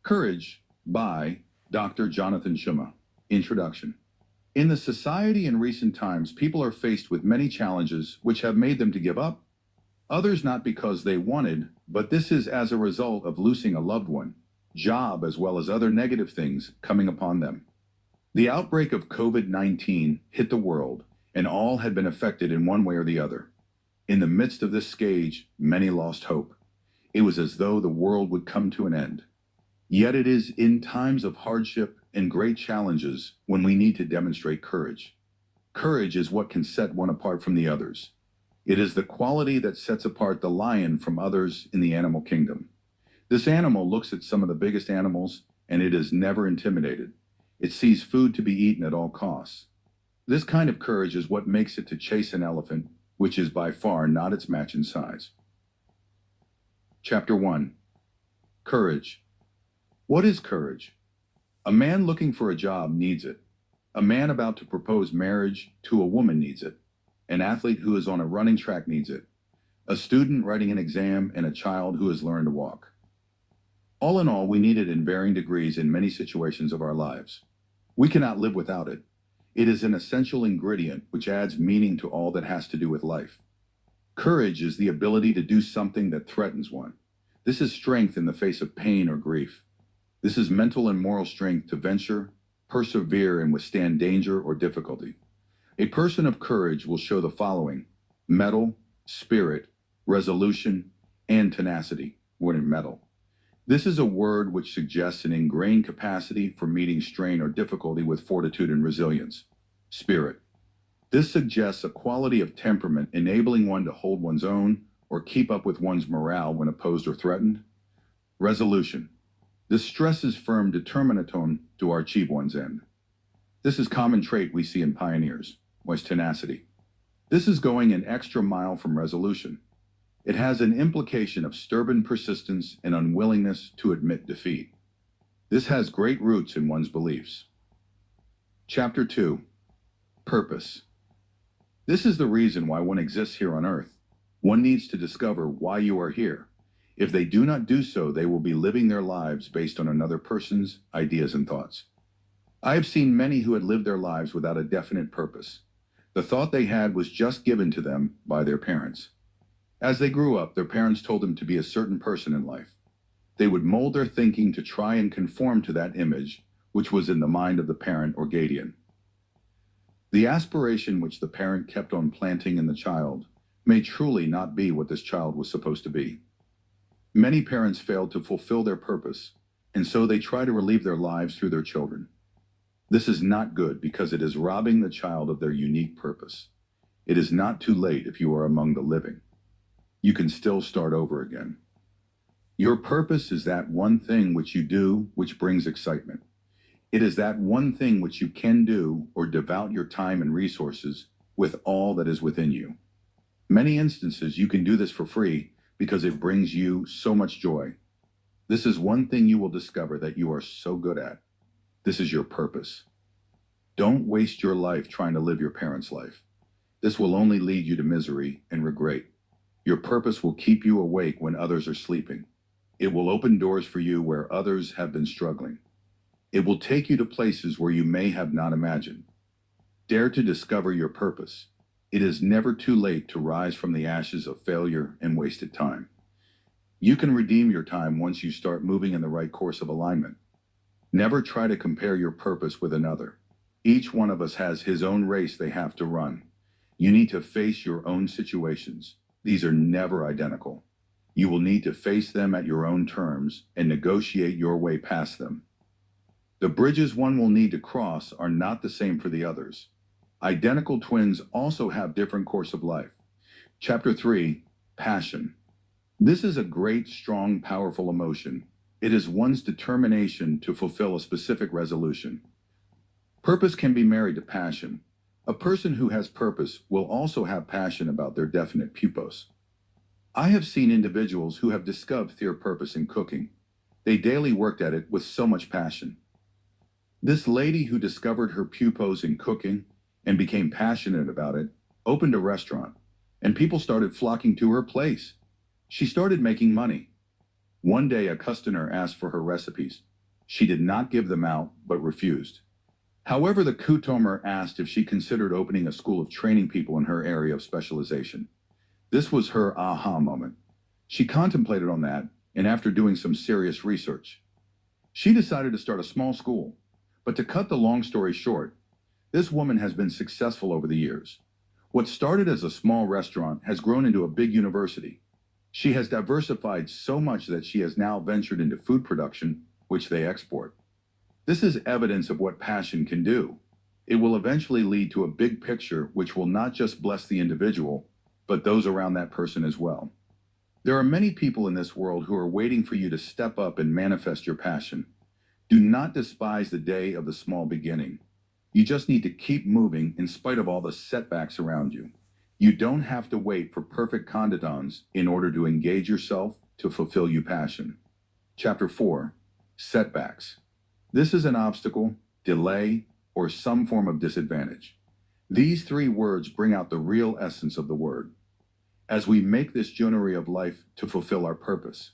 Courage by Dr. Jonathan Shuma. Introduction. In the society in recent times, people are faced with many challenges which have made them to give up, others not because they wanted, but this is as a result of losing a loved one, job, as well as other negative things coming upon them. The outbreak of COVID-19 hit the world, and all had been affected in one way or the other. In the midst of this scourge, many lost hope. It was as though the world would come to an end. Yet it is in times of hardship and great challenges when we need to demonstrate courage. Courage is what can set one apart from the others. It is the quality that sets apart the lion from others in the animal kingdom. This animal looks at some of the biggest animals, and it is never intimidated. It sees food to be eaten at all costs. This kind of courage is what makes it to chase an elephant, which is by far not its match in size. Chapter 1. Courage. What is courage? A man looking for a job needs it. A man about to propose marriage to a woman needs it. An athlete who is on a running track needs it. A student writing an exam, and a child who has learned to walk. All in all, we need it in varying degrees in many situations of our lives. We cannot live without it. It is an essential ingredient which adds meaning to all that has to do with life. Courage is the ability to do something that threatens one. This is strength in the face of pain or grief. This is mental and moral strength to venture, persevere, and withstand danger or difficulty. A person of courage will show the following: mettle, spirit, resolution, and tenacity. Word in mettle. This is a word which suggests an ingrained capacity for meeting strain or difficulty with fortitude and resilience. Spirit. This suggests a quality of temperament enabling one to hold one's own or keep up with one's morale when opposed or threatened. Resolution. This stresses firm determination to achieve one's end. This is a common trait we see in pioneers, was tenacity. This is going an extra mile from resolution. It has an implication of stubborn persistence and unwillingness to admit defeat. This has great roots in one's beliefs. Chapter 2. Purpose. This is the reason why one exists here on earth. One needs to discover why you are here. If they do not do so, they will be living their lives based on another person's ideas and thoughts. I have seen many who had lived their lives without a definite purpose. The thought they had was just given to them by their parents. As they grew up, their parents told them to be a certain person in life. They would mold their thinking to try and conform to that image, which was in the mind of the parent or guardian. The aspiration which the parent kept on planting in the child may truly not be what this child was supposed to be. Many parents fail to fulfill their purpose, and so they try to relieve their lives through their children. This is not good because it is robbing the child of their unique purpose. It is not too late if you are among the living. You can still start over again. Your purpose is that one thing which you do which brings excitement. It is that one thing which you can do or devote your time and resources with all that is within you. Many instances you can do this for free because it brings you so much joy. This is one thing you will discover that you are so good at. This is your purpose. Don't waste your life trying to live your parents' life. This will only lead you to misery and regret. Your purpose will keep you awake when others are sleeping. It will open doors for you where others have been struggling. It will take you to places where you may have not imagined. Dare to discover your purpose. It is never too late to rise from the ashes of failure and wasted time. You can redeem your time once you start moving in the right course of alignment. Never try to compare your purpose with another. Each one of us has his own race they have to run. You need to face your own situations. These are never identical. You will need to face them at your own terms and negotiate your way past them. The bridges one will need to cross are not the same for the others. Identical twins also have different course of life. Chapter 3. Passion. This is a great, strong, powerful emotion. It is one's determination to fulfill a specific resolution. Purpose can be married to passion. A person who has purpose will also have passion about their definite purpose. I have seen individuals who have discovered their purpose in cooking. They daily worked at it with so much passion. This lady who discovered her purpose in cooking and became passionate about it opened a restaurant, and people started flocking to her place. She started making money. One day, a customer asked for her recipes. She did not give them out, but refused. However, the Kutomer asked if she considered opening a school of training people in her area of specialization. This was her aha moment. She contemplated on that, and after doing some serious research, she decided to start a small school. But to cut the long story short, this woman has been successful over the years. What started as a small restaurant has grown into a big university. She has diversified so much that she has now ventured into food production, which they export. This is evidence of what passion can do. It will eventually lead to a big picture which will not just bless the individual, but those around that person as well. There are many people in this world who are waiting for you to step up and manifest your passion. Do not despise the day of the small beginning. You just need to keep moving in spite of all the setbacks around you. You don't have to wait for perfect conditions in order to engage yourself to fulfill your passion. Chapter 4. Setbacks. This is an obstacle, delay, or some form of disadvantage. These three words bring out the real essence of the word. As we make this journey of life to fulfill our purpose,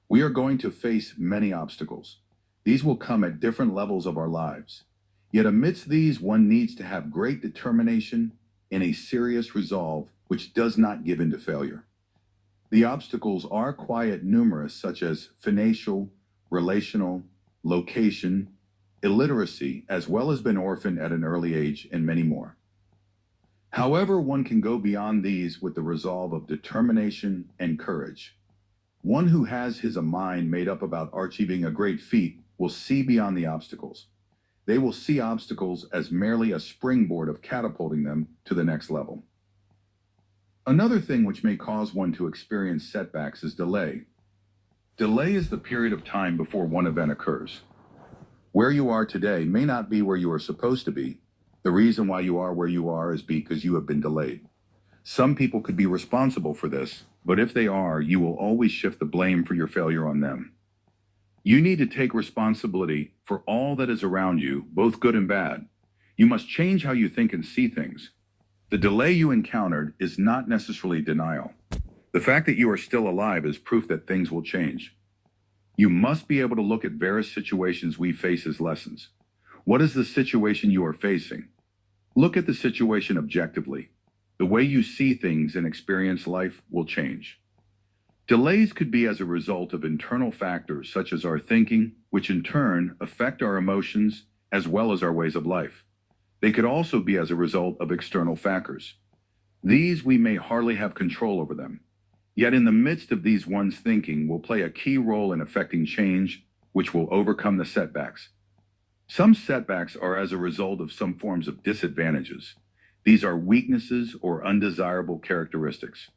we are going to face many obstacles. These will come at different levels of our lives. Yet amidst these, one needs to have great determination and a serious resolve which does not give in to failure. The obstacles are quite numerous, such as financial, relational, location, illiteracy, as well as being orphaned at an early age, and many more. However, one can go beyond these with the resolve of determination and courage. One who has his mind made up about achieving a great feat will see beyond the obstacles. They will see obstacles as merely a springboard of catapulting them to the next level. Another thing which may cause one to experience setbacks is delay. Delay is the period of time before one event occurs. Where you are today may not be where you are supposed to be. The reason why you are where you are is because you have been delayed. Some people could be responsible for this, but if they are, you will always shift the blame for your failure on them. You need to take responsibility for all that is around you, both good and bad. You must change how you think and see things. The delay you encountered is not necessarily denial. The fact that you are still alive is proof that things will change. You must be able to look at various situations we face as lessons. What is the situation you are facing? Look at the situation objectively. The way you see things and experience life will change. Delays could be as a result of internal factors such as our thinking, which in turn affect our emotions as well as our ways of life. They could also be as a result of external factors. These we may hardly have control over them. Yet in the midst of these, one's thinking will play a key role in affecting change, which will overcome the setbacks. Some setbacks are as a result of some forms of disadvantages. These are weaknesses or undesirable characteristics.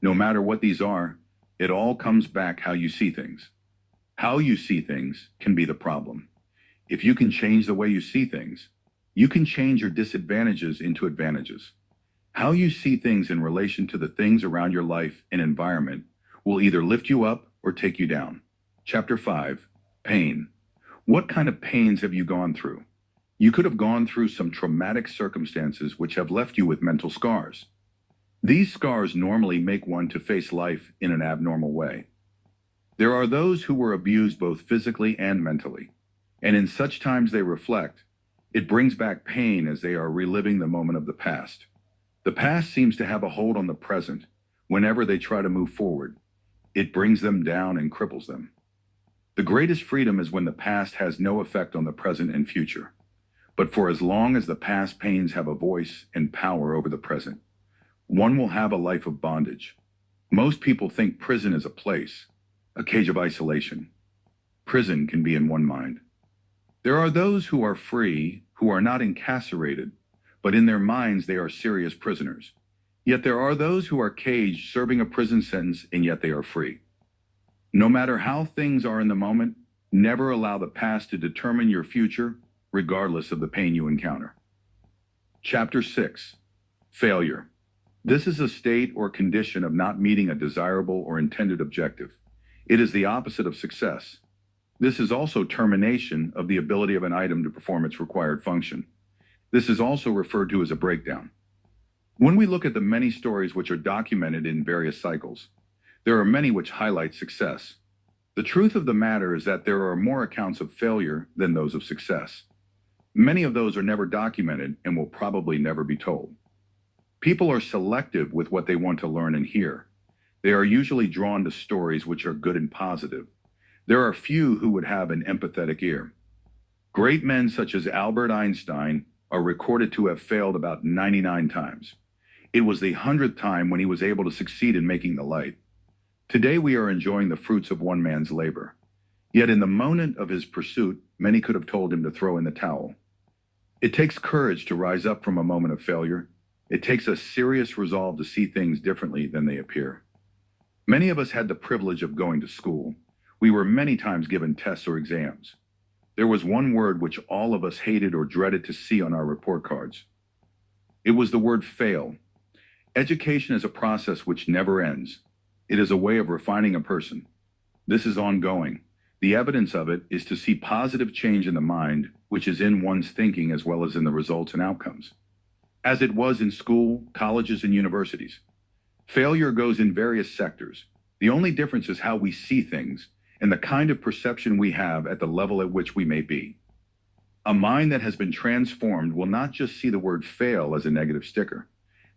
No matter what these are, it all comes back how you see things. How you see things can be the problem. If you can change the way you see things, you can change your disadvantages into advantages. How you see things in relation to the things around your life and environment will either lift you up or take you down. Chapter 5. Pain. What kind of pains have you gone through? You could have gone through some traumatic circumstances which have left you with mental scars. These scars normally make one to face life in an abnormal way. There are those who were abused both physically and mentally, and in such times they reflect. It brings back pain as they are reliving the moment of the past. The past seems to have a hold on the present. Whenever they try to move forward, it brings them down and cripples them. The greatest freedom is when the past has no effect on the present and future. But for as long as the past pains have a voice and power over the present, one will have a life of bondage. Most people think prison is a place, a cage of isolation. Prison can be in one mind. There are those who are free, who are not incarcerated, but in their minds they are serious prisoners. Yet there are those who are caged, serving a prison sentence, and yet they are free. No matter how things are in the moment, never allow the past to determine your future, regardless of the pain you encounter. Chapter 6. Failure. This is a state or condition of not meeting a desirable or intended objective. It is the opposite of success. This is also termination of the ability of an item to perform its required function. This is also referred to as a breakdown. When we look at the many stories which are documented in various cycles, there are many which highlight success. The truth of the matter is that there are more accounts of failure than those of success. Many of those are never documented and will probably never be told. People are selective with what they want to learn and hear. They are usually drawn to stories which are good and positive. There are few who would have an empathetic ear. Great men such as Albert Einstein are recorded to have failed about 99 times. It was the 100th time when he was able to succeed in making the light. Today we are enjoying the fruits of one man's labor. Yet in the moment of his pursuit, many could have told him to throw in the towel. It takes courage to rise up from a moment of failure. It takes a serious resolve to see things differently than they appear. Many of us had the privilege of going to school. We were many times given tests or exams. There was one word which all of us hated or dreaded to see on our report cards. It was the word fail. Education is a process which never ends. It is a way of refining a person. This is ongoing. The evidence of it is to see positive change in the mind, which is in one's thinking as well as in the results and outcomes. As it was in school, colleges, and universities. Failure goes in various sectors. The only difference is how we see things and the kind of perception we have at the level at which we may be. A mind that has been transformed will not just see the word fail as a negative sticker.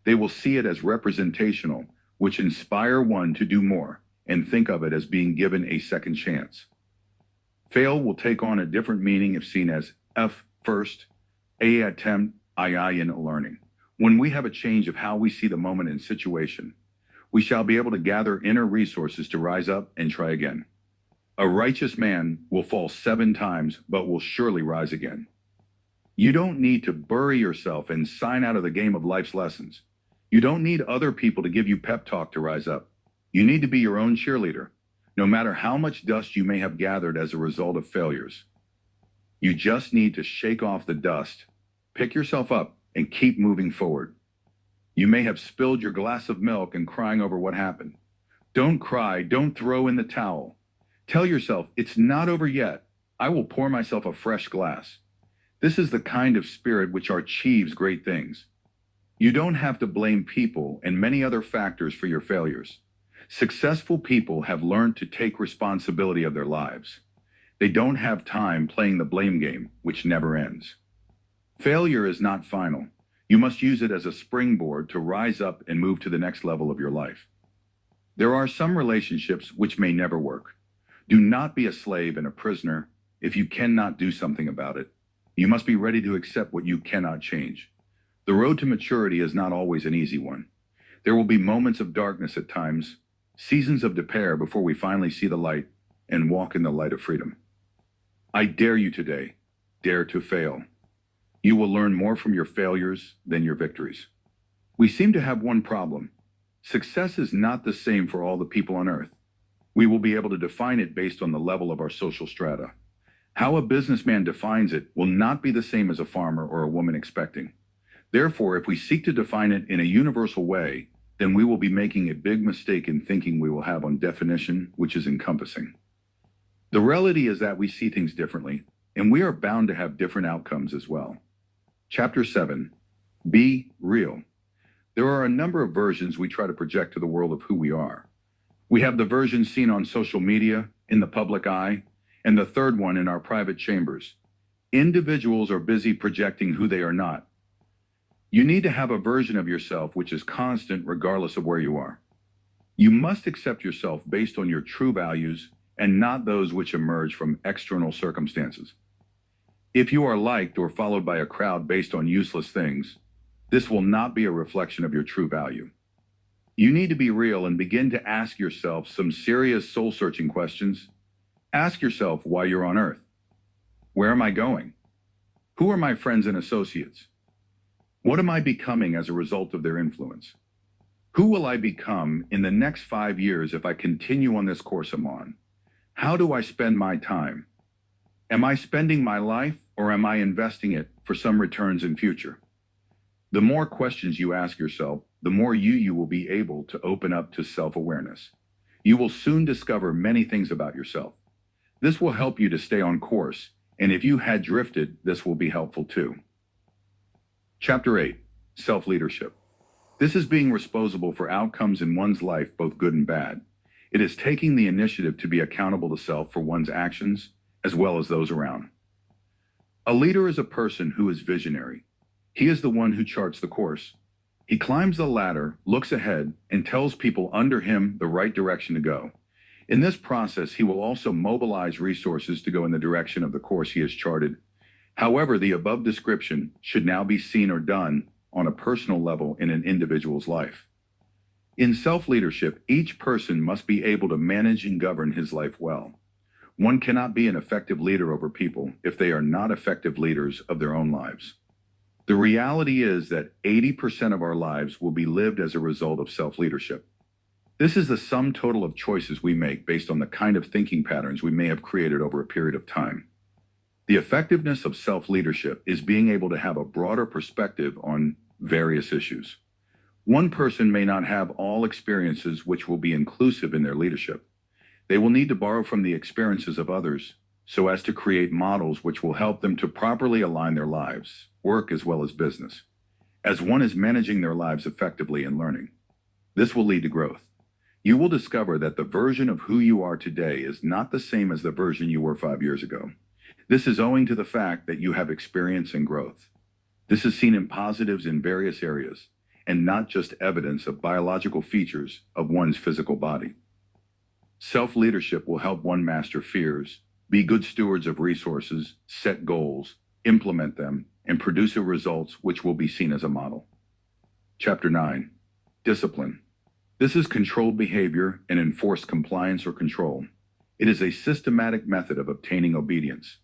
They will see it as representational, which inspire one to do more and think of it as being given a second chance. Fail will take on a different meaning if seen as F first, A attempt, II in learning. When we have a change of how we see the moment and situation, we shall be able to gather inner resources to rise up and try again. A righteous man will fall 7 times, but will surely rise again. You don't need to bury yourself and sign out of the game of life's lessons. You don't need other people to give you pep talk to rise up. You need to be your own cheerleader, no matter how much dust you may have gathered as a result of failures. You just need to shake off the dust, pick yourself up, and keep moving forward. You may have spilled your glass of milk and crying over what happened. Don't cry, don't throw in the towel. Tell yourself, it's not over yet. I will pour myself a fresh glass. This is the kind of spirit which achieves great things. You don't have to blame people and many other factors for your failures. Successful people have learned to take responsibility of their lives. They don't have time playing the blame game, which never ends. Failure is not final. You must use it as a springboard to rise up and move to the next level of your life. There are some relationships which may never work. Do not be a slave and a prisoner if you cannot do something about it. You must be ready to accept what you cannot change. The road to maturity is not always an easy one. There will be moments of darkness at times, seasons of despair before we finally see the light and walk in the light of freedom. I dare you today, dare to fail. You will learn more from your failures than your victories. We seem to have one problem. Success is not the same for all the people on earth. We will be able to define it based on the level of our social strata. How a businessman defines it will not be the same as a farmer or a woman expecting. Therefore, if we seek to define it in a universal way, then we will be making a big mistake in thinking we will have on definition, which is encompassing. The reality is that we see things differently, and we are bound to have different outcomes as well. Chapter 7. Be real. There are a number of versions we try to project to the world of who we are. We have the version seen on social media, in the public eye, and the third one in our private chambers. Individuals are busy projecting who they are not. You need to have a version of yourself which is constant regardless of where you are. You must accept yourself based on your true values and not those which emerge from external circumstances. If you are liked or followed by a crowd based on useless things, this will not be a reflection of your true value. You need to be real and begin to ask yourself some serious soul-searching questions. Ask yourself why you're on earth. Where am I going? Who are my friends and associates? What am I becoming as a result of their influence? Who will I become in the next 5 years if I continue on this course I'm on? How do I spend my time? Am I spending my life or am I investing it for some returns in future? The more questions you ask yourself, the more you will be able to open up to self-awareness. You will soon discover many things about yourself. This will help you to stay on course, and if you had drifted, this will be helpful too. Chapter 8. Self-leadership. This is being responsible for outcomes in one's life, both good and bad. It is taking the initiative to be accountable to self for one's actions as well as those around. A leader is a person who is visionary. He is the one who charts the course. He climbs the ladder, looks ahead, and tells people under him the right direction to go. In this process, he will also mobilize resources to go in the direction of the course he has charted. However, the above description should now be seen or done on a personal level in an individual's life. In self-leadership, each person must be able to manage and govern his life well. One cannot be an effective leader over people if they are not effective leaders of their own lives. The reality is that 80% of our lives will be lived as a result of self-leadership. This is the sum total of choices we make based on the kind of thinking patterns we may have created over a period of time. The effectiveness of self-leadership is being able to have a broader perspective on various issues. One person may not have all experiences which will be inclusive in their leadership. They will need to borrow from the experiences of others so as to create models which will help them to properly align their lives, work as well as business, as one is managing their lives effectively and learning. This will lead to growth. You will discover that the version of who you are today is not the same as the version you were 5 years ago. This is owing to the fact that you have experience and growth. This is seen in positives in various areas, and not just evidence of biological features of one's physical body. Self-leadership will help one master fears, be good stewards of resources, set goals, implement them, and produce results which will be seen as a model. Chapter 9. Discipline. This is controlled behavior and enforced compliance or control. It is a systematic method of obtaining obedience.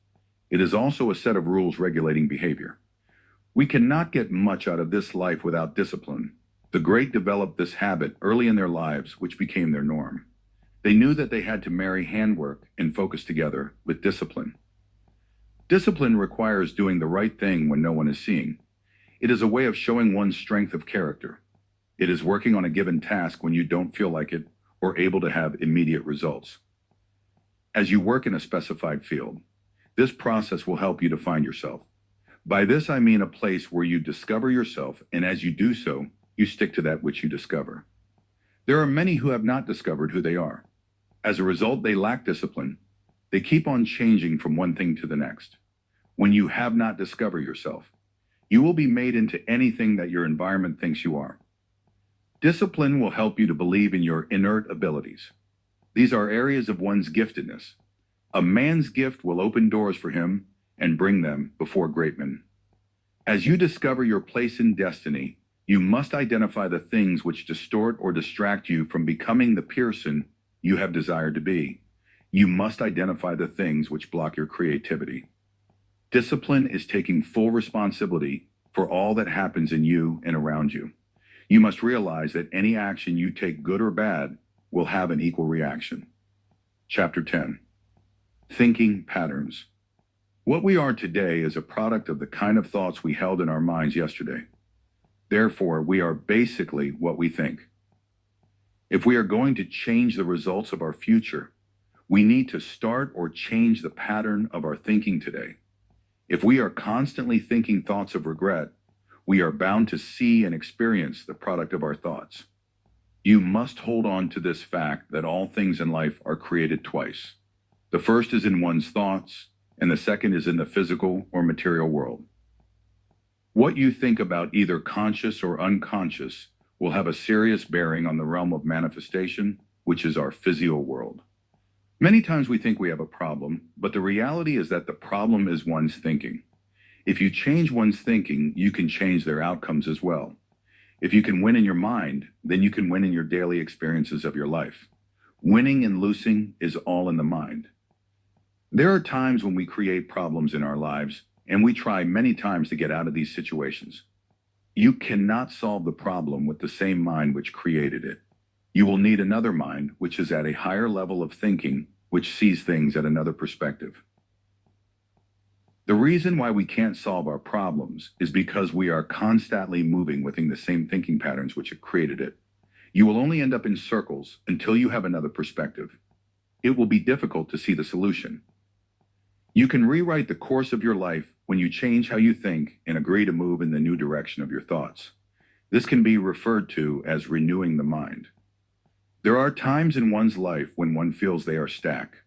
It is also a set of rules regulating behavior. We cannot get much out of this life without discipline. The great developed this habit early in their lives, which became their norm. They knew that they had to marry handwork and focus together with discipline. Discipline requires doing the right thing when no one is seeing. It is a way of showing one's strength of character. It is working on a given task when you don't feel like it or able to have immediate results. As you work in a specified field, this process will help you to find yourself. By this I mean a place where you discover yourself, and as you do so, you stick to that which you discover. There are many who have not discovered who they are. As a result, they lack discipline. They keep on changing from one thing to the next. When you have not discovered yourself, you will be made into anything that your environment thinks you are. Discipline will help you to believe in your inert abilities. These are areas of one's giftedness. A man's gift will open doors for him and bring them before great men. As you discover your place in destiny, you must identify the things which distort or distract you from becoming the person you have desired to be. You must identify the things which block your creativity. Discipline is taking full responsibility for all that happens in you and around you. You must realize that any action you take, good or bad, will have an equal reaction. Chapter 10. Thinking patterns. What we are today is a product of the kind of thoughts we held in our minds yesterday. Therefore, we are basically what we think. If we are going to change the results of our future, we need to start or change the pattern of our thinking today. If we are constantly thinking thoughts of regret, we are bound to see and experience the product of our thoughts. You must hold on to this fact that all things in life are created twice. The first is in one's thoughts, and the second is in the physical or material world. What you think about, either conscious or unconscious, will have a serious bearing on the realm of manifestation, which is our physio world. Many times we think we have a problem, but the reality is that the problem is one's thinking. If you change one's thinking, you can change their outcomes as well. If you can win in your mind, then you can win in your daily experiences of your life. Winning and losing is all in the mind. There are times when we create problems in our lives, and we try many times to get out of these situations. You cannot solve the problem with the same mind which created it. You will need another mind which is at a higher level of thinking, which sees things at another perspective. The reason why we can't solve our problems is because we are constantly moving within the same thinking patterns which have created it. You will only end up in circles until you have another perspective. It will be difficult to see the solution. You can rewrite the course of your life when you change how you think and agree to move in the new direction of your thoughts. This can be referred to as renewing the mind. There are times in one's life when one feels they are stuck.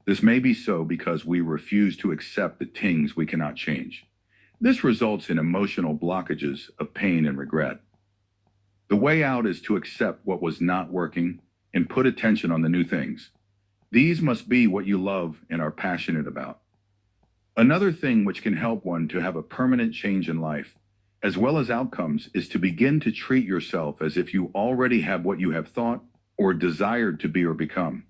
This may be so because we refuse to accept the things we cannot change. This results in emotional blockages of pain and regret. The way out is to accept what was not working and put attention on the new things. These must be what you love and are passionate about. Another thing which can help one to have a permanent change in life, as well as outcomes, is to begin to treat yourself as if you already have what you have thought or desired to be or become.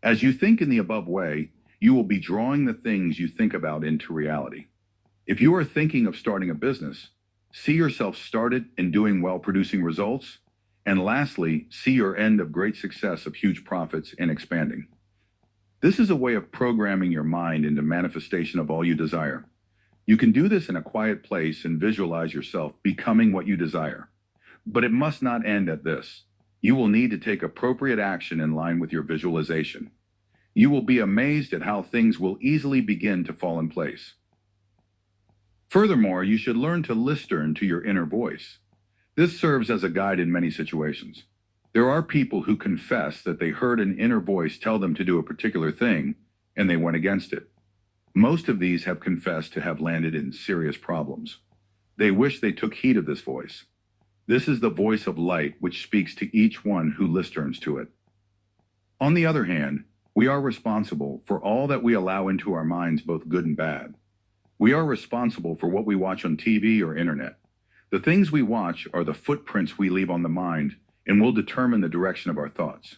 As you think in the above way, you will be drawing the things you think about into reality. If you are thinking of starting a business, see yourself started and doing well, producing results. And lastly, see your end of great success of huge profits and expanding. This is a way of programming your mind into manifestation of all you desire. You can do this in a quiet place and visualize yourself becoming what you desire. But it must not end at this. You will need to take appropriate action in line with your visualization. You will be amazed at how things will easily begin to fall in place. Furthermore, you should learn to listen to your inner voice. This serves as a guide in many situations. There are people who confess that they heard an inner voice tell them to do a particular thing, and they went against it. Most of these have confessed to have landed in serious problems. They wish they took heed of this voice. This is the voice of light which speaks to each one who listens to it. On the other hand, we are responsible for all that we allow into our minds, both good and bad. We are responsible for what we watch on TV or internet. The things we watch are the footprints we leave on the mind and will determine the direction of our thoughts.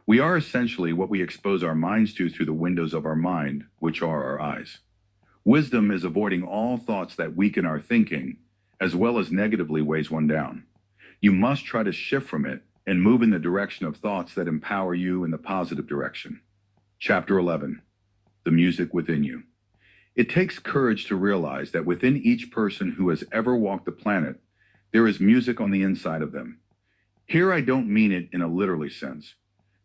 We are essentially what we expose our minds to through the windows of our mind, which are our eyes. Wisdom is avoiding all thoughts that weaken our thinking, as well as negatively weighs one down. You must try to shift from it and move in the direction of thoughts that empower you in the positive direction. Chapter 11. The music within you. It takes courage to realize that within each person who has ever walked the planet, there is music on the inside of them. Here I don't mean it in a literally sense.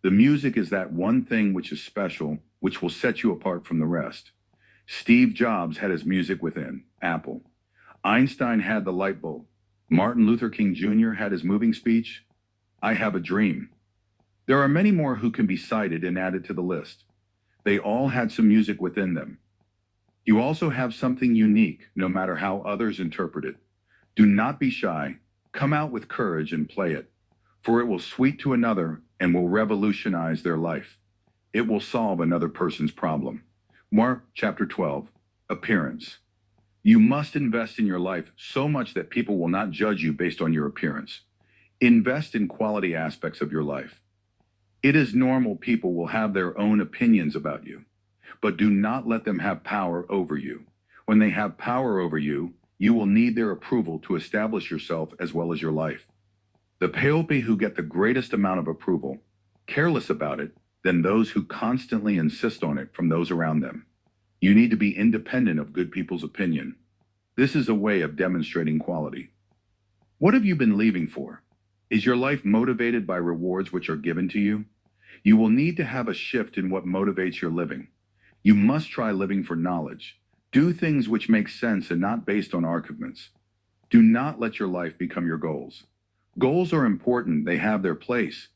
The music is that one thing which is special, which will set you apart from the rest. Steve Jobs had his music within, Apple. Einstein had the light bulb. Martin Luther King Jr. had his moving speech, I have a dream. There are many more who can be cited and added to the list. They all had some music within them. You also have something unique, no matter how others interpret it. Do not be shy. Come out with courage and play it, for it will sweet to another and will revolutionize their life. It will solve another person's problem. Mark chapter 12, appearance. You must invest in your life so much that people will not judge you based on your appearance. Invest in quality aspects of your life. It is normal people will have their own opinions about you, but do not let them have power over you. When they have power over you, you will need their approval to establish yourself as well as your life. The people who get the greatest amount of approval, careless about it, than those who constantly insist on it from those around them. You need to be independent of good people's opinion. This is a way of demonstrating quality. What have you been leaving for? Is your life motivated by rewards which are given to you? You will need to have a shift in what motivates your living. You must try living for knowledge. Do things which make sense and not based on arguments. Do not let your life become your goals. Goals are important, they have their place,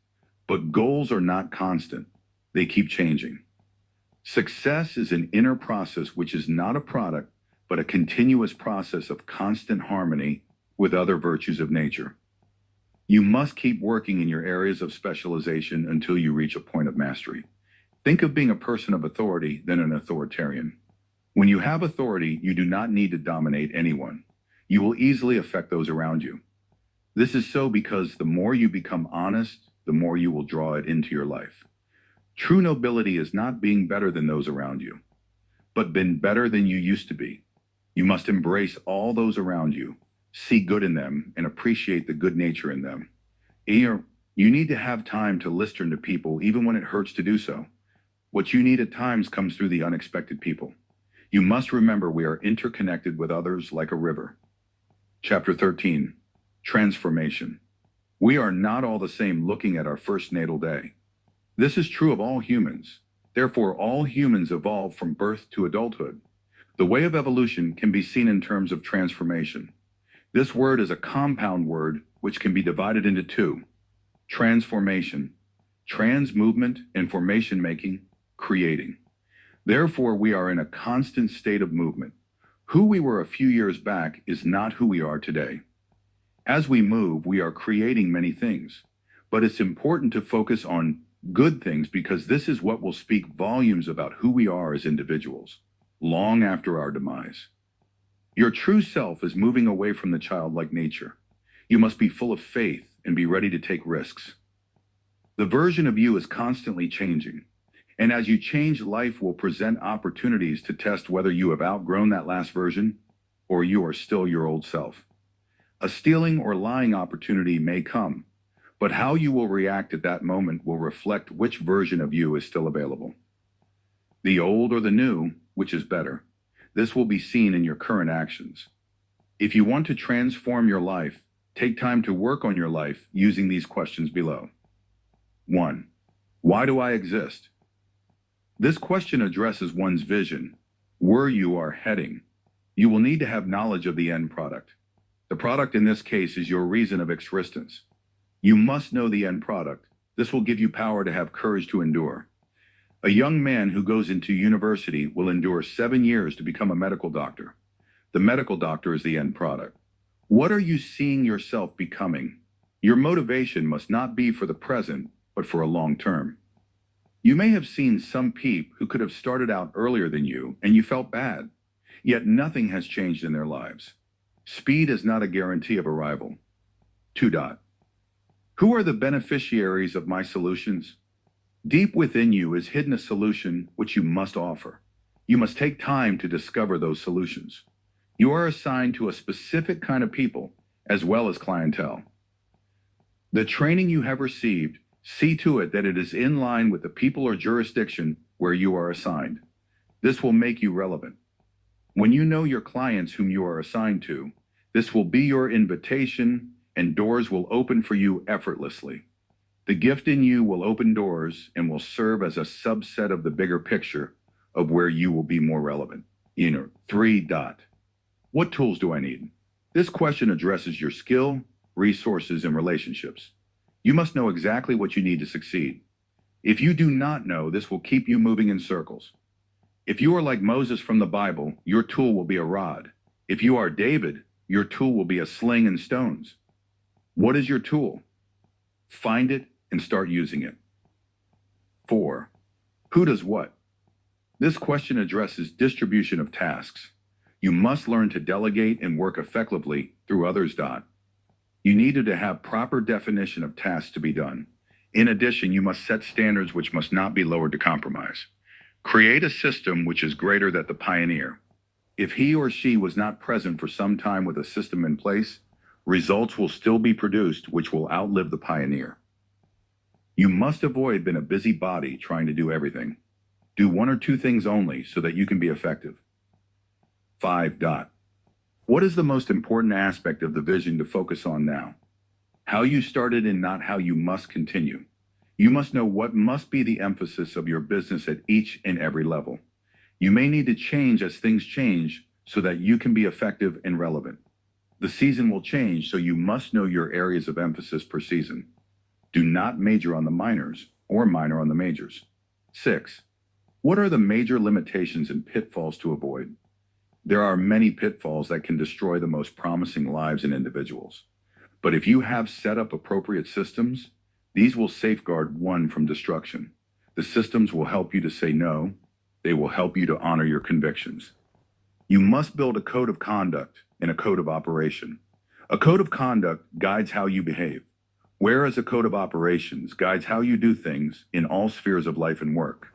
but goals are not constant. They keep changing. Success is an inner process which is not a product, but a continuous process of constant harmony with other virtues of nature. You must keep working in your areas of specialization until you reach a point of mastery. Think of being a person of authority than an authoritarian. When you have authority, you do not need to dominate anyone. You will easily affect those around you. This is so because the more you become honest, the more you will draw it into your life. True nobility is not being better than those around you, but being better than you used to be. You must embrace all those around you, see good in them, and appreciate the good nature in them. You need to have time to listen to people even when it hurts to do so. What you need at times comes through the unexpected people. You must remember we are interconnected with others like a river. Chapter 13. Transformation. We are not all the same looking at our first natal day. This is true of all humans. Therefore, all humans evolve from birth to adulthood. The way of evolution can be seen in terms of transformation. This word is a compound word which can be divided into two. Transformation. trans movement, information making, creating. Therefore, we are in a constant state of movement. Who we were a few years back is not who we are today. As we move, we are creating many things, but it's important to focus on good things because this is what will speak volumes about who we are as individuals, long after our demise. Your true self is moving away from the childlike nature. You must be full of faith and be ready to take risks. The version of you is constantly changing, and as you change, life will present opportunities to test whether you have outgrown that last version or you are still your old self. A stealing or lying opportunity may come, but how you will react at that moment will reflect which version of you is still available. The old or the new, which is better? This will be seen in your current actions. If you want to transform your life, take time to work on your life using these questions below. 1. Why do I exist? This question addresses one's vision, where you are heading. You will need to have knowledge of the end product. The product in this case is your reason of existence. You must know the end product. This will give you power to have courage to endure. A young man who goes into university will endure 7 years to become a medical doctor. The medical doctor is the end product. What are you seeing yourself becoming? Your motivation must not be for the present, but for a long term. You may have seen some peep who could have started out earlier than you, and you felt bad. Yet nothing has changed in their lives. Speed is not a guarantee of arrival. 2. Who are the beneficiaries of my solutions? Deep within you is hidden a solution which you must offer. You must take time to discover those solutions. You are assigned to a specific kind of people as well as clientele. The training you have received, see to it that it is in line with the people or jurisdiction where you are assigned. This will make you relevant. When you know your clients whom you are assigned to, this will be your invitation and doors will open for you effortlessly. The gift in you will open doors and will serve as a subset of the bigger picture of where you will be more relevant. 3. What tools do I need? This question addresses your skill, resources, and relationships. You must know exactly what you need to succeed. If you do not know, this will keep you moving in circles. If you are like Moses from the Bible, your tool will be a rod. If you are David, your tool will be a sling and stones. What is your tool? Find it and start using it. 4. Who does what? This question addresses distribution of tasks. You must learn to delegate and work effectively through others. You needed to have proper definition of tasks to be done. In addition, you must set standards which must not be lowered to compromise. Create a system which is greater than the pioneer. If he or she was not present for some time with a system in place, results will still be produced which will outlive the pioneer. You must avoid being a busybody trying to do everything. Do 1 or 2 things only so that you can be effective. 5. What is the most important aspect of the vision to focus on now? How you started and not how you must continue. You must know what must be the emphasis of your business at each and every level. You may need to change as things change so that you can be effective and relevant. The season will change, so you must know your areas of emphasis per season. Do not major on the minors or minor on the majors. 6. What are the major limitations and pitfalls to avoid? There are many pitfalls that can destroy the most promising lives and individuals. But if you have set up appropriate systems, these will safeguard one from destruction. The systems will help you to say no. They will help you to honor your convictions. You must build a code of conduct and a code of operation. A code of conduct guides how you behave, whereas a code of operations guides how you do things in all spheres of life and work.